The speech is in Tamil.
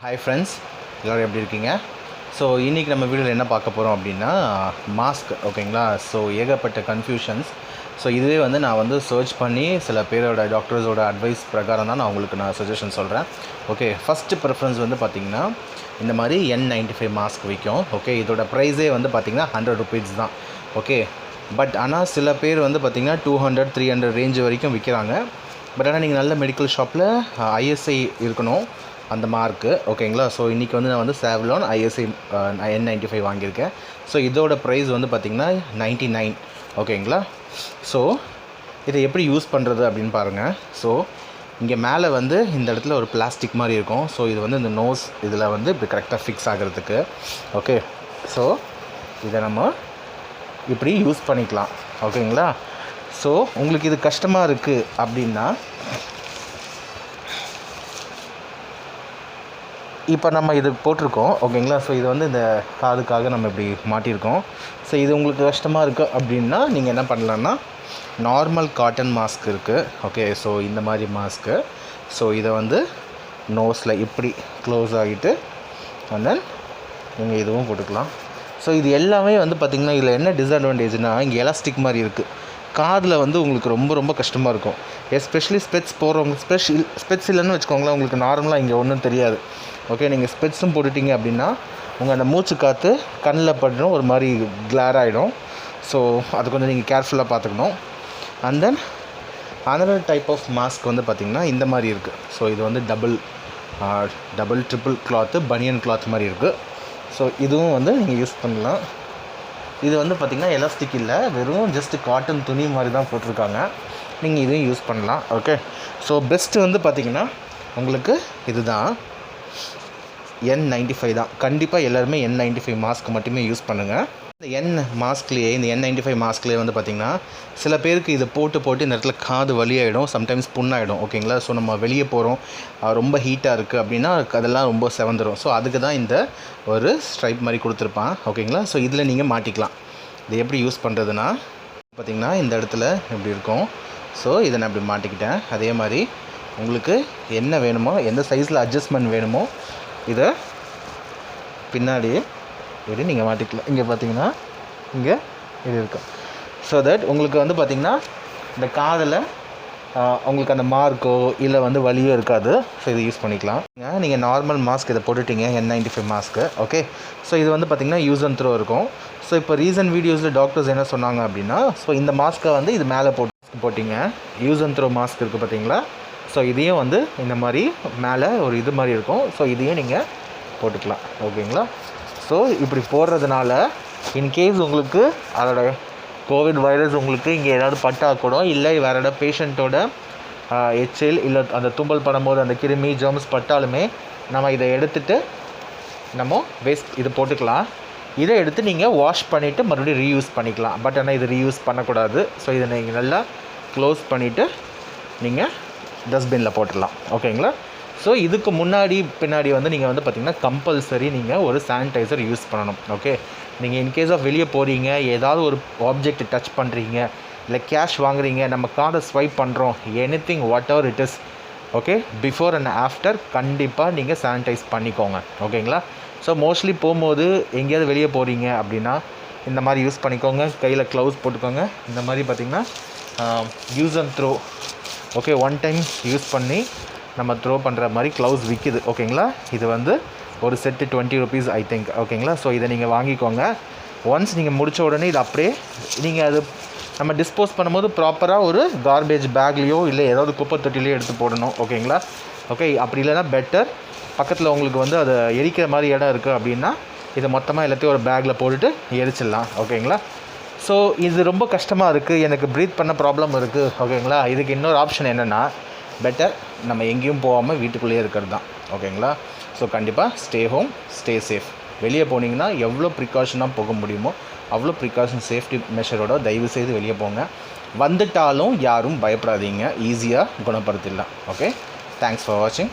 ஹாய் ஃப்ரெண்ட்ஸ், எல்லோரும் எப்படி இருக்கீங்க? ஸோ இன்றைக்கி நம்ம வீடியோவில் என்ன பார்க்க போகிறோம் அப்படின்னா மாஸ்க். ஓகேங்களா? ஸோ ஏகப்பட்ட கன்ஃபியூஷன்ஸ். ஸோ இதுவே நான் சர்ச் பண்ணி சில பேரோட டாக்டர்ஸோட அட்வைஸ் பிரகாரம் தான் நான் உங்களுக்கு சஜஷன் சொல்கிறேன். ஓகே, ஃபஸ்ட்டு ப்ரிஃபரன்ஸ் பார்த்திங்கன்னா இந்த மாதிரி N95 மாஸ்க் விற்கும். ஓகே, இதோட ப்ரைஸே பார்த்திங்கன்னா 100 rupees தான். ஓகே, பட் ஆனால் சில பேர் பார்த்திங்கன்னா 200, 300 ரேஞ்சு வரைக்கும் விற்கிறாங்க. பட் ஆனால் நீங்கள் நல்ல மெடிக்கல் ஷாப்பில் ISI இருக்கணும் அந்த மார்க்கு. ஓகேங்களா? ஸோ இன்றைக்கி நான் சாவ்லான் ISI N95 வாங்கியிருக்கேன். ஸோ இதோட ப்ரைஸ் பார்த்திங்கன்னா 99. ஓகேங்களா? ஸோ இதை எப்படி யூஸ் பண்ணுறது அப்படின்னு பாருங்கள். ஸோ இங்கே மேலே இந்த இடத்துல ஒரு பிளாஸ்டிக் மாதிரி இருக்கும். ஸோ இது இந்த நோஸ் இதில் இப்படி கரெக்டாக ஃபிக்ஸ் ஆகிறதுக்கு. ஓகே, ஸோ இதை நம்ம இப்படி யூஸ் பண்ணிக்கலாம். ஓகேங்களா? ஸோ உங்களுக்கு இது கஷ்டமாக இருக்குது அப்படின்னா இப்போ நம்ம இது போட்டிருக்கோம். ஓகேங்களா? ஸோ இது இந்த காதுக்காக நம்ம இப்படி மாட்டியிருக்கோம். ஸோ இது உங்களுக்கு கஷ்டமாக இருக்குது அப்படின்னா நீங்கள் என்ன பண்ணலான்னா நார்மல் காட்டன் மாஸ்க் இருக்குது. ஓகே, ஸோ இந்த மாதிரி மாஸ்க்கு. ஸோ இதை நோஸில் இப்படி க்ளோஸ் ஆகிட்டு அண்ட் தென் நீங்கள் இதுவும் போட்டுக்கலாம். ஸோ இது எல்லாமே பார்த்திங்கன்னா இதில் என்ன டிஸ்அட்வான்டேஜ்னால் இங்கே எலாஸ்டிக் மாதிரி இருக்குது. காதில் உங்களுக்கு ரொம்ப ரொம்ப கஷ்டமாக இருக்கும். எஸ்பெஷலி ஸ்பெட்ஸ் போடுறவங்க. ஸ்பெட்ஸ் இல்லைன்னு வச்சுக்கோங்களேன், உங்களுக்கு நார்மலாக இங்கே ஒன்றும் தெரியாது. ஓகே, நீங்கள் ஸ்பெட்ஸும் போட்டுட்டிங்க அப்படின்னா உங்கள் அந்த மூச்சு காற்று கண்ணில் படணும், ஒரு மாதிரி கிளார் ஆகிடும். ஸோ அது கொஞ்சம் நீங்கள் கேர்ஃபுல்லாக பார்த்துக்கணும். And then another type of mask பார்த்திங்கன்னா இந்த மாதிரி இருக்குது. ஸோ இது டபுள் ட்ரிபிள் கிளாத்து, பனியன் கிளாத் மாதிரி இருக்குது. ஸோ இதுவும் நீங்கள் யூஸ் பண்ணலாம். இது பார்த்திங்கன்னா எலாஸ்டிக் இல்லை, வெறும் ஜஸ்ட் காட்டன் துணி மாதிரி தான் போட்டிருக்காங்க. நீங்கள் இதையும் யூஸ் பண்ணலாம். ஓகே, ஸோ பெஸ்ட்டு பார்த்திங்கன்னா உங்களுக்கு இது தான் N95 தான். கண்டிப்பாக எல்லாருமே N95 மாஸ்க் மட்டுமே யூஸ் பண்ணுங்கள். இந்த N95 மாஸ்க்லேயே பார்த்திங்கன்னா சில பேருக்கு இதை போட்டு இந்த இடத்துல காது வலியாகிடும், சம்டைம்ஸ் புண்ணாகிடும். ஓகேங்களா? ஸோ நம்ம வெளியே போகிறோம், ரொம்ப ஹீட்டாக இருக்குது அப்படின்னா அதெல்லாம் ரொம்ப செவந்துடும். ஸோ அதுக்கு தான் இந்த ஒரு ஸ்ட்ரைப் மாதிரி கொடுத்துருப்பான். ஓகேங்களா? ஸோ இதில் நீங்கள் மாட்டிக்கலாம். இது எப்படி யூஸ் பண்ணுறதுன்னா பார்த்திங்கன்னா இந்த இடத்துல இப்படி இருக்கும். ஸோ இதை நான் இப்படி மாட்டிக்கிட்டேன். அதே மாதிரி உங்களுக்கு என்ன வேணுமோ, எந்த சைஸில் அட்ஜஸ்ட்மெண்ட் வேணுமோ இதை பின்னாடி இப்படி நீங்கள் மாட்டிக்கலாம். இங்கே பார்த்தீங்கன்னா இங்கே இது இருக்கும். ஸோ தட் உங்களுக்கு பார்த்திங்கன்னா இந்த காதில் உங்களுக்கு அந்த மார்க்கோ இல்லை வலியோ இருக்காது. ஸோ இது யூஸ் பண்ணிக்கலாம். நீங்கள் நார்மல் மாஸ்க் இதை போட்டுட்டீங்க, N95 மாஸ்க்கு. ஓகே, ஸோ இது பார்த்திங்கன்னா யூஸ் அண்ட் த்ரோ இருக்கும். ஸோ இப்போ ரீசன்ட் வீடியோஸில் டாக்டர்ஸ் என்ன சொன்னாங்க அப்படின்னா, ஸோ இந்த மாஸ்க்கை இது மேலே போட்டிங்க. யூஸ் அண்ட் த்ரோ மாஸ்க் இருக்குது பார்த்தீங்களா? ஸோ இதையும் இந்த மாதிரி மேலே ஒரு இது மாதிரி இருக்கும். ஸோ இதையும் நீங்கள் போட்டுக்கலாம். ஓகேங்களா? ஸோ இப்படி போடுறதுனால இன்கேஸ் உங்களுக்கு அதோட கோவிட் வைரஸ் உங்களுக்கு இங்கே ஏதாவது பட்டால் கூட, இல்லை வேறு ஏதாவது பேஷண்ட்டோட எச்சில் இல்லை அந்த தும்பல் படும்போது அந்த கிருமி ஜெர்ம்ஸ் பட்டாலுமே நம்ம இதை எடுத்துகிட்டு நம்ம இது போட்டுக்கலாம். இதை எடுத்து நீங்கள் வாஷ் பண்ணிவிட்டு மறுபடியும் ரீயூஸ் பண்ணிக்கலாம். பட் ஆனால் இது ரீயூஸ் பண்ணக்கூடாது. ஸோ இதை நீங்கள் நல்லா க்ளோஸ் பண்ணிவிட்டு நீங்கள் டஸ்ட்பினில் போட்டுடலாம். ஓகேங்களா? ஸோ இதுக்கு முன்னாடி பின்னாடி நீங்கள் பார்த்திங்கன்னா கம்பல்சரி நீங்கள் ஒரு சானிடைசர் யூஸ் பண்ணணும். ஓகே, நீங்கள் இன்கேஸ் ஆஃப் வெளியே போகிறீங்க, ஏதாவது ஒரு ஆப்ஜெக்ட் டச் பண்ணுறீங்க, இல்லை கேஷ் வாங்குறீங்க, நம்ம கார்டை ஸ்வைப் பண்ணுறோம், anything what ever it is. Okay, before and after கண்டிப்பாக நீங்கள் சானிடைஸ் பண்ணிக்கோங்க. ஓகேங்களா? ஸோ மோஸ்ட்லி போகும்போது எங்கேயாவது வெளியே போகிறீங்க அப்படின்னா இந்த மாதிரி யூஸ் பண்ணிக்கோங்க. கையில் க்ளவுஸ் போட்டுக்கோங்க. இந்த மாதிரி பார்த்திங்கன்னா use and throw. Okay, one time use பண்ணி நம்ம த்ரோ பண்ணுற மாதிரி க்ளவுஸ் விற்கிது. ஓகேங்களா? இது ஒரு செட்டு 20 rupees ஐ திங்க். ஓகேங்களா? ஸோ இதை நீங்கள் வாங்கிக்கோங்க. ஒன்ஸ் நீங்கள் முடித்த உடனே இது அப்படியே நீங்கள் அது நம்ம டிஸ்போஸ் பண்ணும்போது ப்ராப்பராக ஒரு கார்பேஜ் பேக்லேயோ இல்லை ஏதாவது குப்பை தொட்டிலையோ எடுத்து போடணும். ஓகேங்களா? ஓகே, அப்படி இல்லைன்னா பெட்டர் பக்கத்தில் உங்களுக்கு அதை எரிக்கிற மாதிரி இடம் இருக்குது அப்படின்னா இதை மொத்தமாக எல்லாத்தையும் ஒரு பேக்கில் போட்டுட்டு எரிச்சிடலாம். ஓகேங்களா? ஸோ இது ரொம்ப கஷ்டமாக இருக்குது, எனக்கு ப்ரீத் பண்ண ப்ராப்ளம் இருக்குது. ஓகேங்களா? இதுக்கு இன்னொரு ஆப்ஷன் என்னென்னா பெட்டர் நம்ம எங்கேயும் போகாமல் வீட்டுக்குள்ளேயே இருக்கிறது தான். ஓகேங்களா? ஸோ கண்டிப்பாக ஸ்டே ஹோம், ஸ்டே சேஃப். வெளியே போனீங்கன்னா எவ்வளோ ப்ரிகாஷனாக போக முடியுமோ அவ்வளோ ப்ரிகாஷன் சேஃப்டி மெஷரோட தயவு செய்து வெளியே போங்க. வந்துட்டாலும் யாரும் பயப்படாதீங்க, ஈஸியாக குணப்படுத்திடலாம். ஓகே, தேங்க்ஸ் ஃபார் வாட்சிங்.